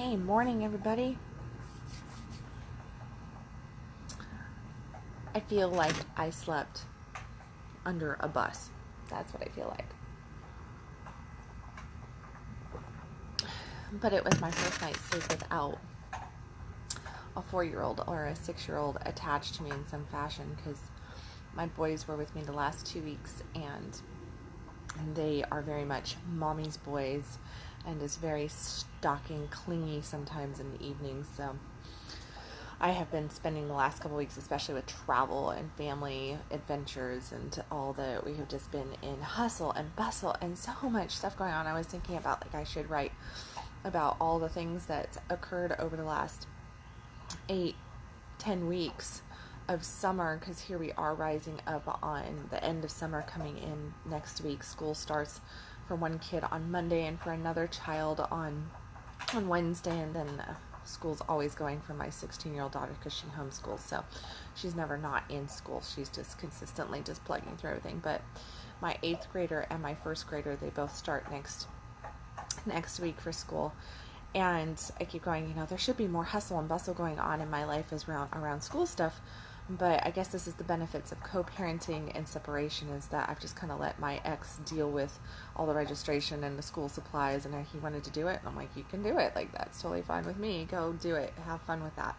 Hey, morning everybody. I feel like I slept under a bus. That's what I feel like. But it was my first night's sleep without a 4-year-old or a 6-year-old attached to me in some fashion, because my boys were with me the last 2 weeks and they are very much mommy's boys and is very stocking, clingy sometimes in the evenings. So I have been spending the last couple of weeks, especially with travel and family adventures and all that. We have just been in hustle and bustle and so much stuff going on. I was thinking about, like, I should write about all the things that occurred over the last 8-10 weeks of summer, because here we are rising up on the end of summer coming in next week. School starts for one kid on Monday and for another child on Wednesday, and then school's always going for my 16-year-old daughter because she homeschools, so she's never not in school. She's just consistently just plugging through everything. But my 8th grader and my 1st grader, they both start next week for school. And I keep going, there should be more hustle and bustle going on in my life as around school stuff. But I guess this is the benefits of co-parenting and separation, is that I've just kind of let my ex deal with all the registration and the school supplies, and he wanted to do it. And I'm like, you can do it. Like, that's totally fine with me. Go do it. Have fun with that.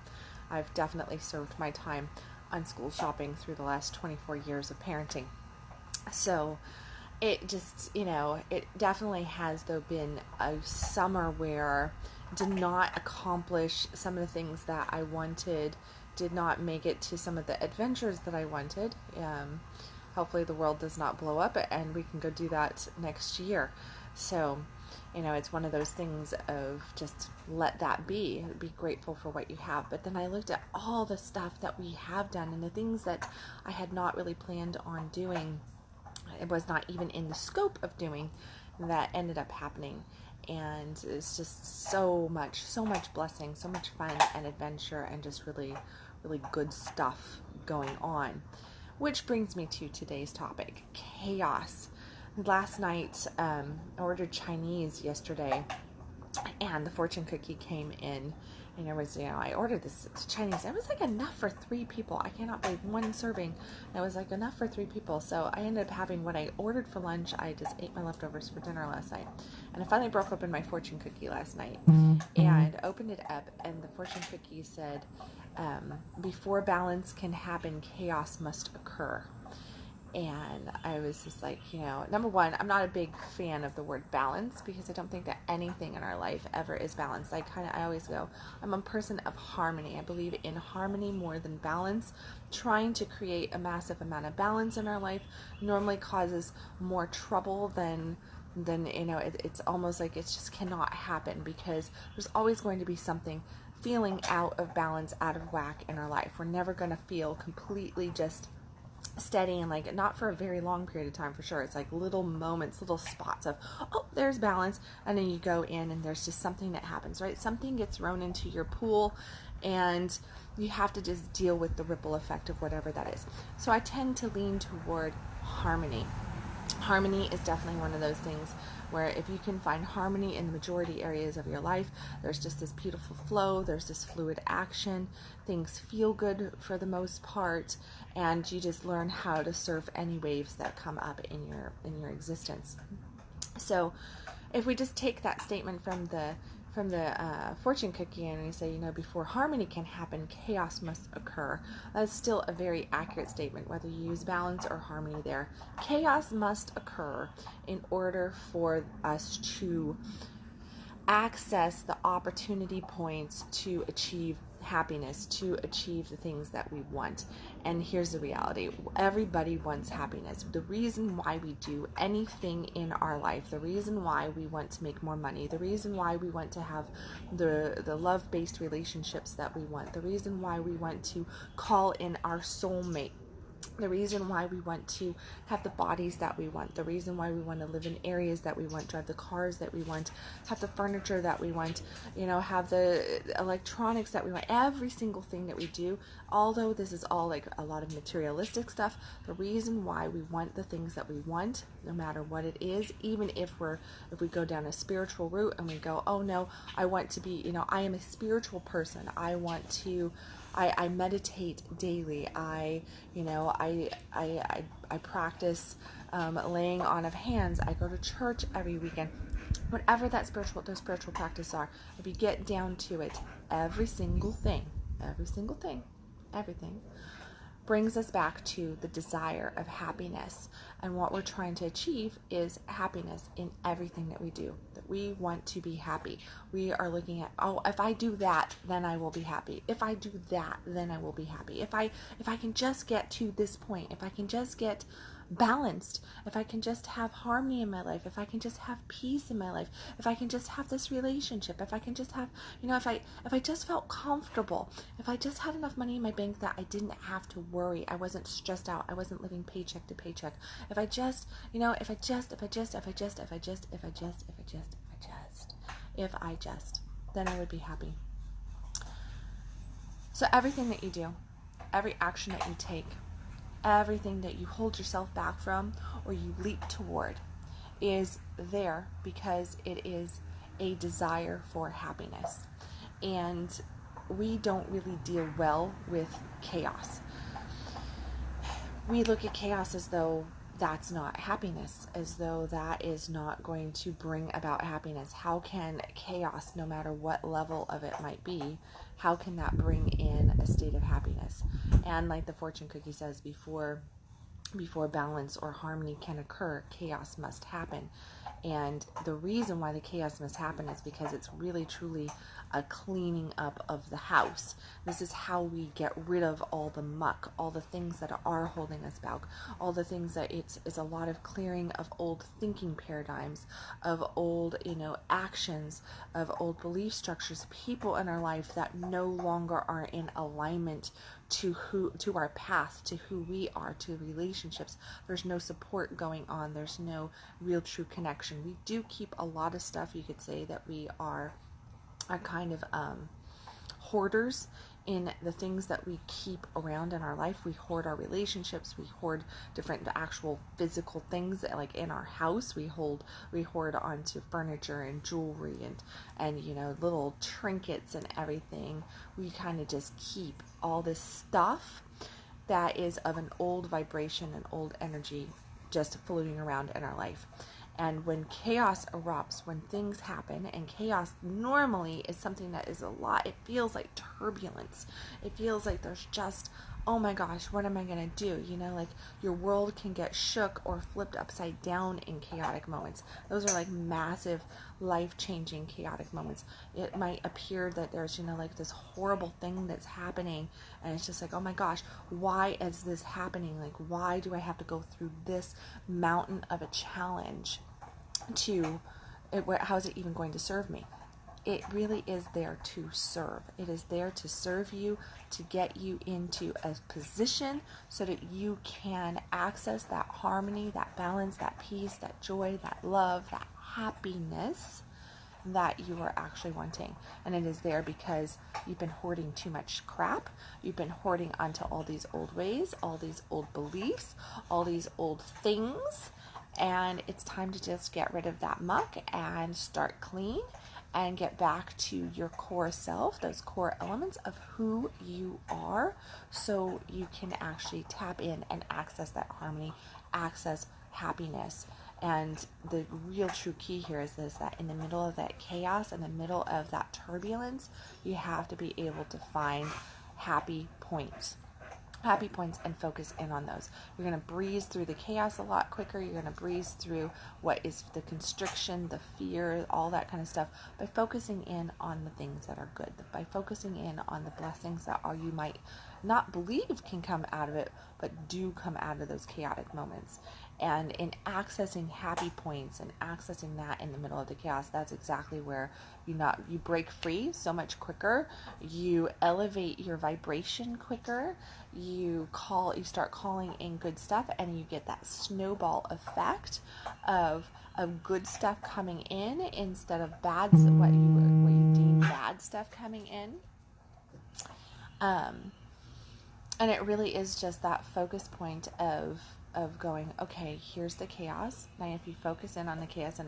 I've definitely served my time on school shopping through the last 24 years of parenting. So it just, it definitely has, though, been a summer where did not accomplish some of the things that I wanted, did not make it to some of the adventures that I wanted. Hopefully the world does not blow up and we can go do that next year. So, it's one of those things of just let that be grateful for what you have. But then I looked at all the stuff that we have done and the things that I had not really planned on doing. It was not even in the scope of doing, that ended up happening. And it's just so much blessing, so much fun and adventure, and just really, really good stuff going on. Which brings me to today's topic, chaos. Last night, I ordered Chinese yesterday, and the fortune cookie came in, and it was, I ordered this Chinese. It was like enough for 3 people. I cannot believe, one serving. It was like enough for 3 people. So I ended up having what I ordered for lunch. I just ate my leftovers for dinner last night. And I finally broke open my fortune cookie last night and opened it up. And the fortune cookie said, before balance can happen, chaos must occur. And I was just like, number one, I'm not a big fan of the word balance, because I don't think that anything in our life ever is balanced. I always go, I'm a person of harmony. I believe in harmony more than balance. Trying to create a massive amount of balance in our life normally causes more trouble than it's almost like it just cannot happen, because there's always going to be something feeling out of balance, out of whack in our life. We're never going to feel completely just steady, and like not for a very long period of time, for sure. It's like little moments, little spots of, oh, there's balance, and then you go in and there's just something that happens, right? Something gets thrown into your pool and you have to just deal with the ripple effect of whatever that is. So I tend to lean toward harmony. Harmony is definitely one of those things where if you can find harmony in the majority areas of your life, there's just this beautiful flow, there's this fluid action, things feel good for the most part, and you just learn how to surf any waves that come up in your existence. So if we just take that statement from the fortune cookie and we say, before harmony can happen, chaos must occur. That's still a very accurate statement, whether you use balance or harmony there. Chaos must occur in order for us to access the opportunity points to achieve happiness, to achieve the things that we want. And here's the reality. Everybody wants happiness. The reason why we do anything in our life, the reason why we want to make more money, the reason why we want to have the love-based relationships that we want, the reason why we want to call in our soulmate, the reason why we want to have the bodies that we want, the reason why we want to live in areas that we want, drive the cars that we want, have the furniture that we want, have the electronics that we want, every single thing that we do, although this is all like a lot of materialistic stuff, the reason why we want the things that we want, no matter what it is, even if we go down a spiritual route and we go, oh no, I want to be, I am a spiritual person, I meditate daily. I practice laying on of hands. I go to church every weekend. Whatever those spiritual practices are, if you get down to it, everything brings us back to the desire of happiness. And what we're trying to achieve is happiness in everything that we do. That we want to be happy. We are looking at, if I do that, then I will be happy. If I do that, then I will be happy. If I can just get to this point, if I can just get balanced, if I can just have harmony in my life, if I can just have peace in my life, if I can just have this relationship, if I can just have, if I just felt comfortable, if I just had enough money in my bank that I didn't have to worry, I wasn't stressed out, I wasn't living paycheck to paycheck, if I just, then I would be happy. So everything that you do, every action that you take, everything that you hold yourself back from or you leap toward is there because it is a desire for happiness. And we don't really deal well with chaos. We look at chaos as though that's not happiness, as though that is not going to bring about happiness. How can chaos, no matter what level of it might be, how can that bring in a state of happiness? And like the fortune cookie says, before balance or harmony can occur, chaos must happen. And the reason why the chaos must happen is because it's really truly a cleaning up of the house. This is how we get rid of all the muck, all the things that are holding us back, all the things that it's a lot of clearing of old thinking paradigms, of old, actions, of old belief structures, people in our life that no longer are in alignment to our path, to who we are, to relationships. There's no support going on. There's no real true connection. We do keep a lot of stuff. You could say that we are kind of hoarders in the things that we keep around in our life. We hoard our relationships. We hoard different actual physical things, like in our house. We hoard onto furniture and jewelry and little trinkets and everything. We kind of just keep all this stuff that is of an old vibration and old energy just floating around in our life. And when chaos erupts, when things happen, and chaos normally is something that is a lot, it feels like turbulence. It feels like there's just, oh my gosh, what am I going to do? Like your world can get shook or flipped upside down in chaotic moments. Those are like massive, life-changing chaotic moments. It might appear that there's, like this horrible thing that's happening, and it's just like, oh my gosh, why is this happening? Like, why do I have to go through this mountain of a challenge how is it even going to serve me? It really is there to serve. It is there to serve you, to get you into a position so that you can access that harmony, that balance, that peace, that joy, that love, that happiness that you are actually wanting. And it is there because you've been hoarding too much crap. You've been hoarding onto all these old ways, all these old beliefs, all these old things. And it's time to just get rid of that muck and start clean and get back to your core self, those core elements of who you are, so you can actually tap in and access that harmony, access happiness. And the real true key here is this, that in the middle of that chaos, in the middle of that turbulence, you have to be able to find happy points and focus in on those. You're going to breeze through the chaos a lot quicker. You're going to breeze through what is the constriction, the fear, all that kind of stuff by focusing in on the things that are good, by focusing in on the blessings that you might not believe can come out of it, but do come out of those chaotic moments. And in accessing happy points and accessing that in the middle of the chaos, that's exactly where you break free so much quicker. You elevate your vibration quicker. You start calling in good stuff, and you get that snowball effect of good stuff coming in instead of what you deem bad stuff coming in. And it really is just that focus point of going, okay, here's the chaos. Now if you focus in on the chaos,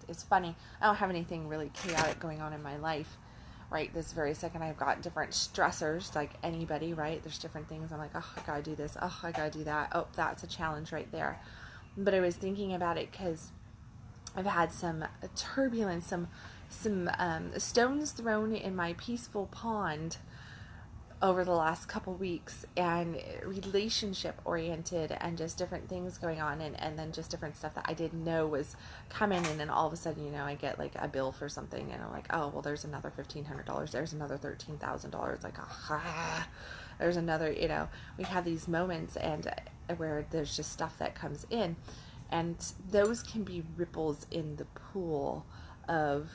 it's funny, I don't have anything really chaotic going on in my life right this very second. I've got different stressors like anybody, right? There's different things. I'm like, oh, I gotta do this. Oh, I gotta do that. Oh, that's a challenge right there. But I was thinking about it because I've had some turbulence, some stones thrown in my peaceful pond over the last couple weeks, and relationship oriented, and just different things going on, and then just different stuff that I didn't know was coming in, and all of a sudden, I get like a bill for something, and I'm like, oh, well, there's another $1,500, there's another $13,000, like, there's another, we have these moments and where there's just stuff that comes in, and those can be ripples in the pool of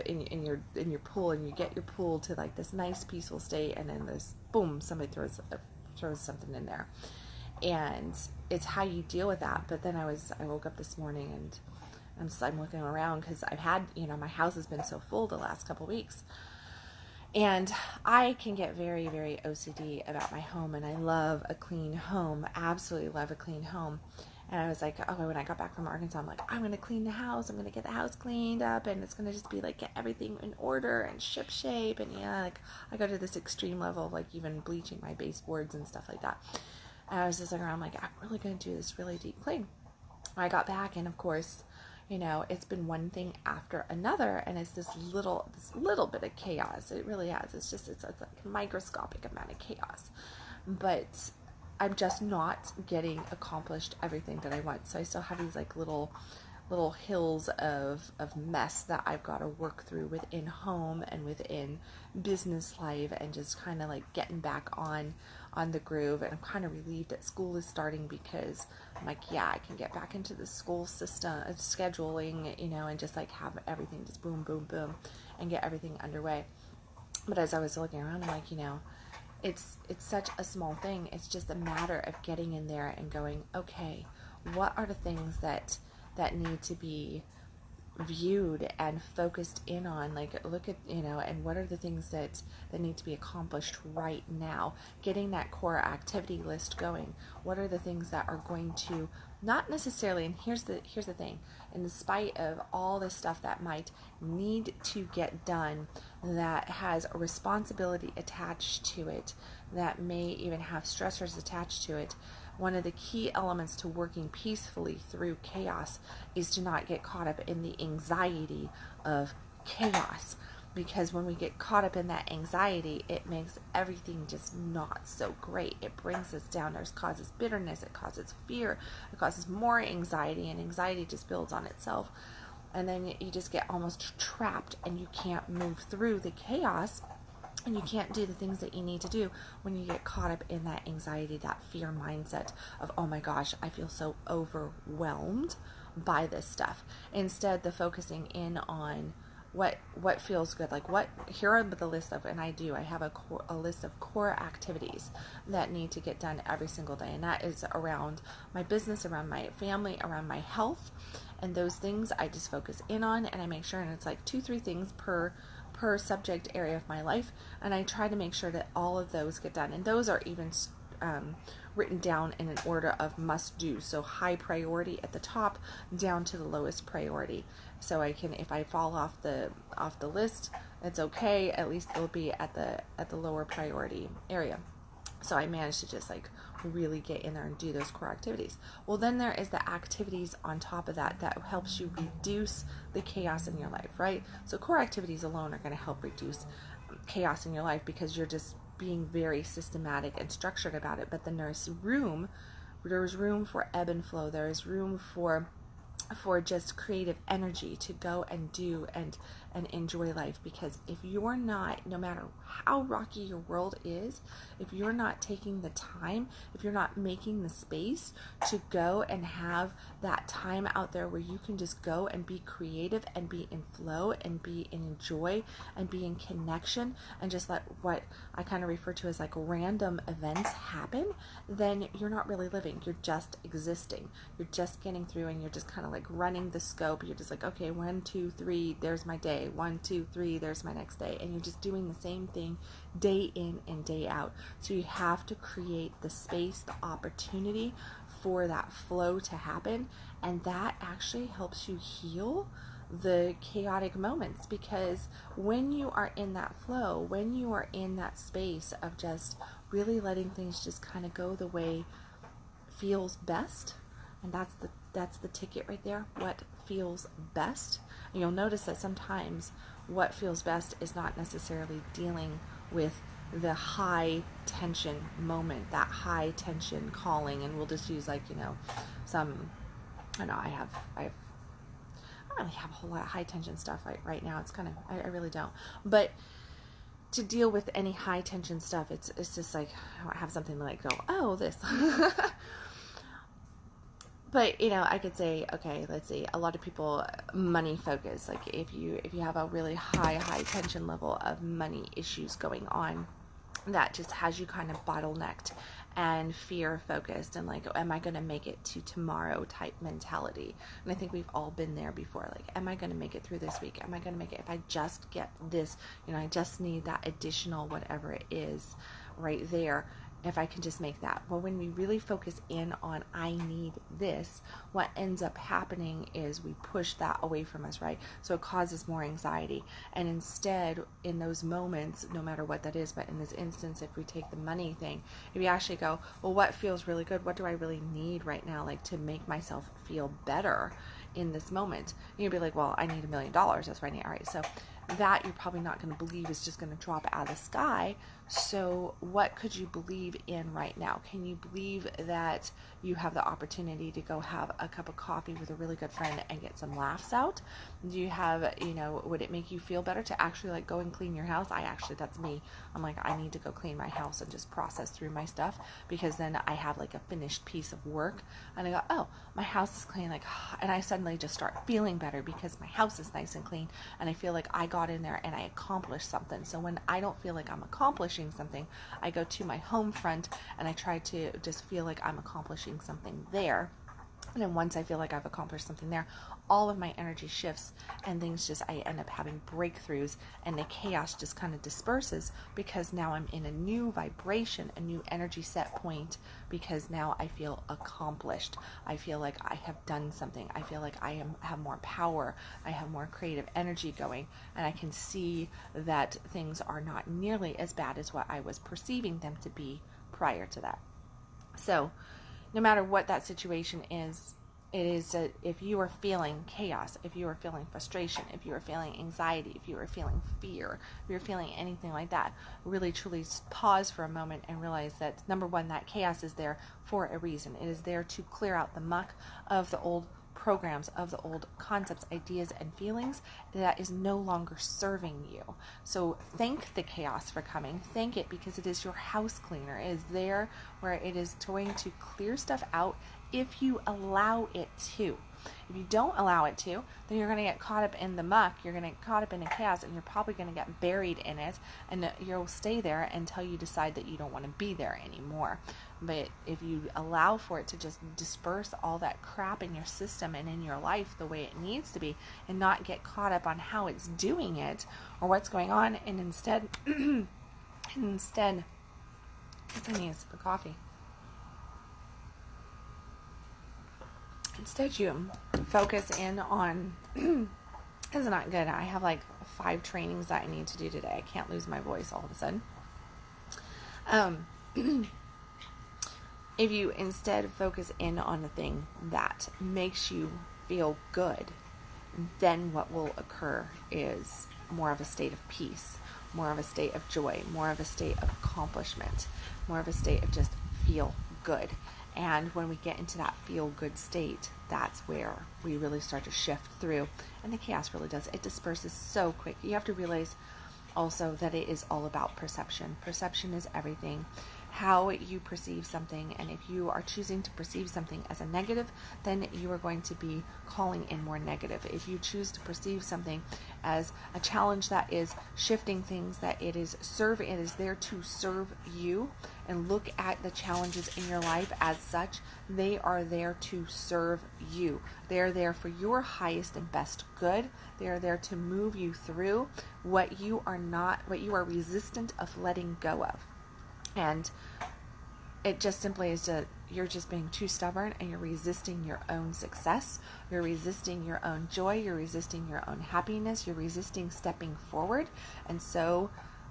in your pool, and you get your pool to like this nice peaceful state, and then this boom, somebody throws something in there, and it's how you deal with that. But then I woke up this morning, and I'm looking around because I've had my house has been so full the last couple weeks, and I can get very, very OCD about my home, and I love a clean home, absolutely love a clean home. And I was like, oh, when I got back from Arkansas, I'm like, I'm going to clean the house. I'm going to get the house cleaned up, and it's going to just be like, get everything in order and ship shape. And like I go to this extreme level of like even bleaching my baseboards and stuff like that. And I was just like, I'm like, I'm really going to do this really deep clean. I got back, and of course, it's been one thing after another, and it's this little bit of chaos. It really has. It's like a microscopic amount of chaos. But I'm just not getting accomplished everything that I want. So I still have these like little hills of mess that I've got to work through within home and within business life, and just kind of like getting back on the groove. And I'm kind of relieved that school is starting, because I'm like, yeah, I can get back into the school system scheduling, and just like have everything just boom, boom, boom, and get everything underway. But as I was looking around, I'm like, it's such a small thing. It's just a matter of getting in there and going, okay, what are the things that need to be viewed and focused in on, like look at, and what are the things that need to be accomplished right now, getting that core activity list going. What are the things that are going to not necessarily, and here's the thing, in spite of all the stuff that might need to get done, that has a responsibility attached to it, that may even have stressors attached to it, one of the key elements to working peacefully through chaos is to not get caught up in the anxiety of chaos. Because when we get caught up in that anxiety, it makes everything just not so great. It brings us down. It causes bitterness. It causes fear. It causes more anxiety, and anxiety just builds on itself. And then you just get almost trapped, and you can't move through the chaos, and you can't do the things that you need to do when you get caught up in that anxiety, that fear mindset of, oh my gosh, I feel so overwhelmed by this stuff. Instead, the focusing in on what feels good, like here are the list of, and I have a list of core activities that need to get done every single day, and that is around my business, around my family, around my health, and those things I just focus in on, and I make sure, and it's like 2-3 things per subject area of my life, and I try to make sure that all of those get done, and those are even written down in an order of must do, so high priority at the top down to the lowest priority. So I can, if I fall off the list, it's okay, at least it'll be at the lower priority area. So I managed to just like really get in there and do those core activities. Well, then there is the activities on top of that helps you reduce the chaos in your life, right? So core activities alone are going to help reduce chaos in your life, because you're just being very systematic and structured about it. But then there's room for ebb and flow. There is room for just creative energy to go and do and and enjoy life. Because if you're not, no matter how rocky your world is, if you're not taking the time, if you're not making the space to go and have that time out there where you can just go and be creative and be in flow and be in joy and be in connection and just let what I kind of refer to as like random events happen, then you're not really living. You're just existing. You're just getting through, and you're just kind of like running the scope. You're just like, okay, 1, 2, 3, there's my day. 1, 2, 3, there's my next day. And you're just doing the same thing day in and day out. So you have to create the space, the opportunity for that flow to happen. And that actually helps you heal the chaotic moments, because when you are in that flow, when you are in that space of just really letting things just kind of go the way feels best, and that's the ticket right there, what feels best. And you'll notice that sometimes what feels best is not necessarily dealing with the high tension moment, that high tension calling. And we'll just use like, some, I don't know, I don't really have a whole lot of high tension stuff right now. It's kind of, I really don't. But to deal with any high tension stuff, it's just like, I have something to like go, oh, this. But, I could say, okay, let's see, a lot of people money focus. Like if you have a really high tension level of money issues going on, that just has you kind of bottlenecked and fear focused and like, am I going to make it to tomorrow type mentality. And I think we've all been there before. Like, am I going to make it through this week? Am I going to make it? If I just get this, I just need that additional whatever it is right there. If I can just make that. Well, when we really focus in on I need this, what ends up happening is we push that away from us, right? So it causes more anxiety. And instead, in those moments, no matter what that is, but in this instance, if we take the money thing, if you actually go, well, what feels really good? What do I really need right now, like to make myself feel better in this moment? You'd be like, well, I need $1 million. That's what I need. All right, so that you're probably not going to believe is just going to drop out of the sky. So what could you believe in right now? Can you believe that you have the opportunity to go have a cup of coffee with a really good friend and get some laughs out? Do you have, would it make you feel better to actually like go and clean your house? That's me. I'm like, I need to go clean my house and just process through my stuff, because then I have like a finished piece of work and I go, oh, my house is clean. Like, and I suddenly just start feeling better because my house is nice and clean. And I feel like I got in there and I accomplished something. So when I don't feel like I'm accomplishing something, I go to my home front and I try to just feel like I'm accomplishing something there. And then once I feel like I've accomplished something there, all of my energy shifts and things just, I end up having breakthroughs and the chaos just kind of disperses, because now I'm in a new vibration, a new energy set point, because now I feel accomplished. I feel like I have done something. I feel like I have more power. I have more creative energy going, and I can see that things are not nearly as bad as what I was perceiving them to be prior to that. So no matter what that situation is, it is that if you are feeling chaos, if you are feeling frustration, if you are feeling anxiety, if you are feeling fear, if you're feeling anything like that, really truly pause for a moment and realize that, number one, that chaos is there for a reason. It is there to clear out the muck of the old programs, of the old concepts, ideas, and feelings that is no longer serving you. So thank the chaos for coming. Thank it, because it is your house cleaner. It is there where it is going to clear stuff out if you allow it to. If you don't allow it to, then you're going to get caught up in the muck, you're going to get caught up in the chaos, and you're probably going to get buried in it, and you'll stay there until you decide that you don't want to be there anymore. But if you allow for it to just disperse all that crap in your system and in your life the way it needs to be, and not get caught up on how it's doing it or what's going on, and instead, I need a sip of coffee. Instead, you focus in on, this is not good. I have like 5 trainings that I need to do today. I can't lose my voice all of a sudden. If you instead focus in on the thing that makes you feel good, then what will occur is more of a state of peace, more of a state of joy, more of a state of accomplishment, more of a state of just feel good. And when we get into that feel-good state, that's where we really start to shift through. And the chaos really does. It disperses so quick. You have to realize also that it is all about perception. Perception is everything. How you perceive something, and if you are choosing to perceive something as a negative, then you are going to be calling in more negative. If you choose to perceive something as a challenge that is shifting things, that it is there to serve you, and look at the challenges in your life as such, they are there to serve you. They are there for your highest and best good. They are there to move you through what you are resistant of letting go of. And it just simply is you're just being too stubborn, and you're resisting your own success. You're resisting your own joy. You're resisting your own happiness. You're resisting stepping forward. And so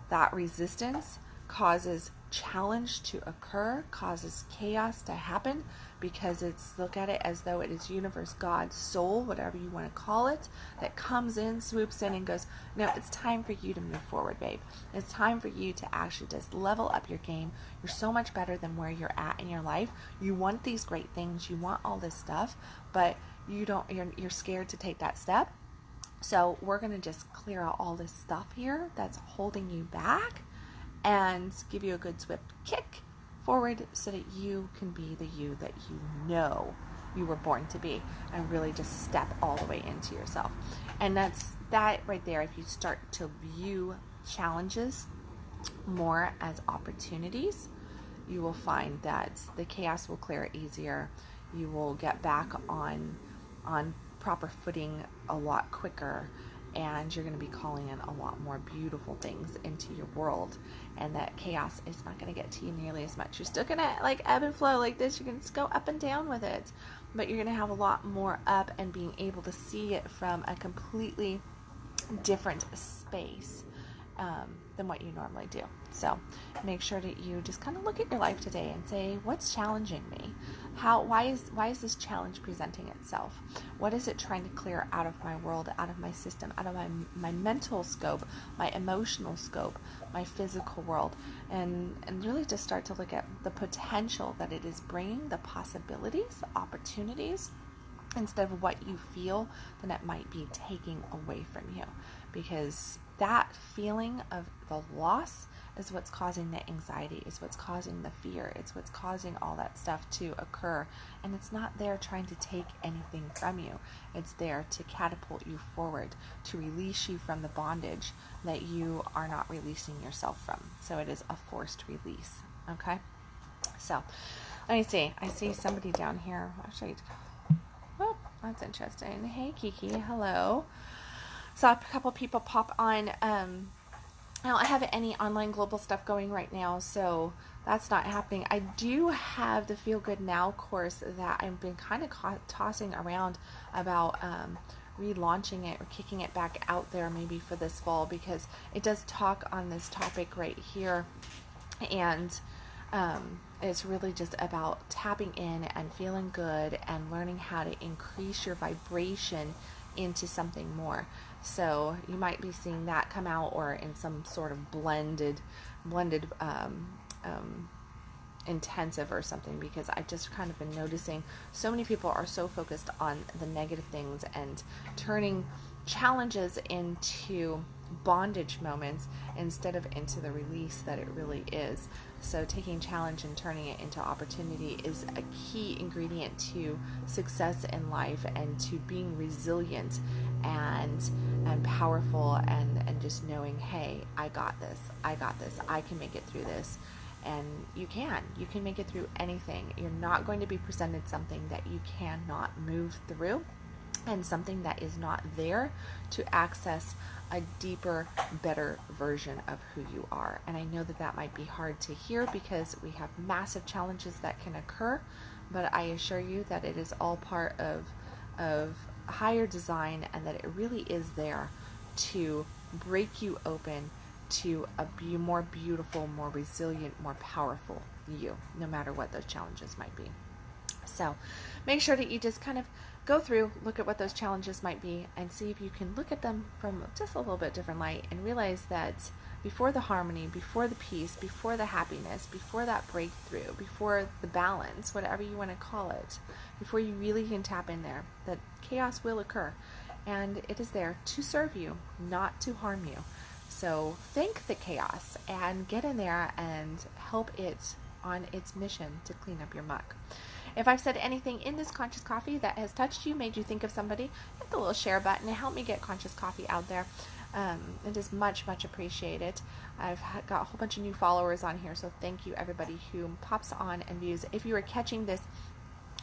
that resistance causes challenge to occur, causes chaos to happen, because look at it as though it is universe, God, soul, whatever you want to call it, that comes in, swoops in, and goes, no, it's time for you to move forward, babe. It's time for you to actually just level up your game. You're so much better than where you're at in your life. You want these great things, you want all this stuff, but you're scared to take that step. So we're going to just clear out all this stuff here that's holding you back, and give you a good swift kick forward so that you can be the you that you know you were born to be, and really just step all the way into yourself. And that's that right there. If you start to view challenges more as opportunities, you will find that the chaos will clear easier. You will get back on proper footing a lot quicker, and you're going to be calling in a lot more beautiful things into your world. And that chaos is not going to get to you nearly as much. You're still going to ebb and flow like this. You're going to go up and down with it, but you're going to have a lot more up and being able to see it from a completely different space than what you normally do. So make sure that you just kind of look at your life today and say, what's challenging me? Why is this challenge presenting itself? What is it trying to clear out of my world, out of my system, out of my mental scope, my emotional scope, my physical world, and really just start to look at the potential that it is bringing, the possibilities, the opportunities, instead of what you feel, then it might be taking away from you. Because that feeling of the loss is what's causing the anxiety, is what's causing the fear, it's what's causing all that stuff to occur. And it's not there trying to take anything from you. It's there to catapult you forward, to release you from the bondage that you are not releasing yourself from. So it is a forced release. Okay? So, let me see. I see somebody down here. Actually, oh, that's interesting. Hey, Kiki. Hello. Saw a couple people pop on. I don't have any online global stuff going right now, so that's not happening. I do have the Feel Good Now course that I've been kind of tossing around about relaunching it or kicking it back out there maybe for this fall, because it does talk on this topic right here. And it's really just about tapping in and feeling good and learning how to increase your vibration into something more. So you might be seeing that come out, or in some sort of blended intensive or something, because I just kind of been noticing so many people are so focused on the negative things and turning challenges into bondage moments instead of into the release that it really is. So taking challenge and turning it into opportunity is a key ingredient to success in life, and to being resilient and powerful, and just knowing, hey, I got this, I can make it through this. And you can make it through anything. You're not going to be presented something that you cannot move through, and something that is not there to access a deeper, better version of who you are. And I know that that might be hard to hear, because we have massive challenges that can occur, but I assure you that it is all part of higher design, and that it really is there to break you open to a more beautiful, more resilient, more powerful you, no matter what those challenges might be. So make sure that you just kind of go through, look at what those challenges might be, and see if you can look at them from just a little bit different light and realize that before the harmony, before the peace, before the happiness, before that breakthrough, before the balance, whatever you want to call it, before you really can tap in there, that chaos will occur. And it is there to serve you, not to harm you. So thank the chaos and get in there and help it on its mission to clean up your muck. If I've said anything in this Conscious Coffee that has touched you, made you think of somebody, hit the little share button and help me get Conscious Coffee out there. It is much, much appreciated. I've got a whole bunch of new followers on here, so thank you everybody who pops on and views. If you are catching this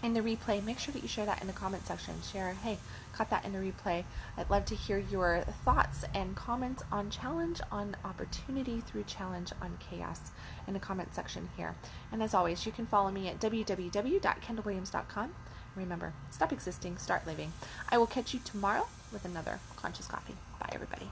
in the replay, make sure that you share that in the comment section. Share, hey, caught that in the replay. I'd love to hear your thoughts and comments on challenge, on opportunity through challenge, on chaos in the comment section here. And as always, you can follow me at www.kendalwilliams.com. Remember, stop existing, start living. I will catch you tomorrow with another Conscious Coffee. Bye, everybody.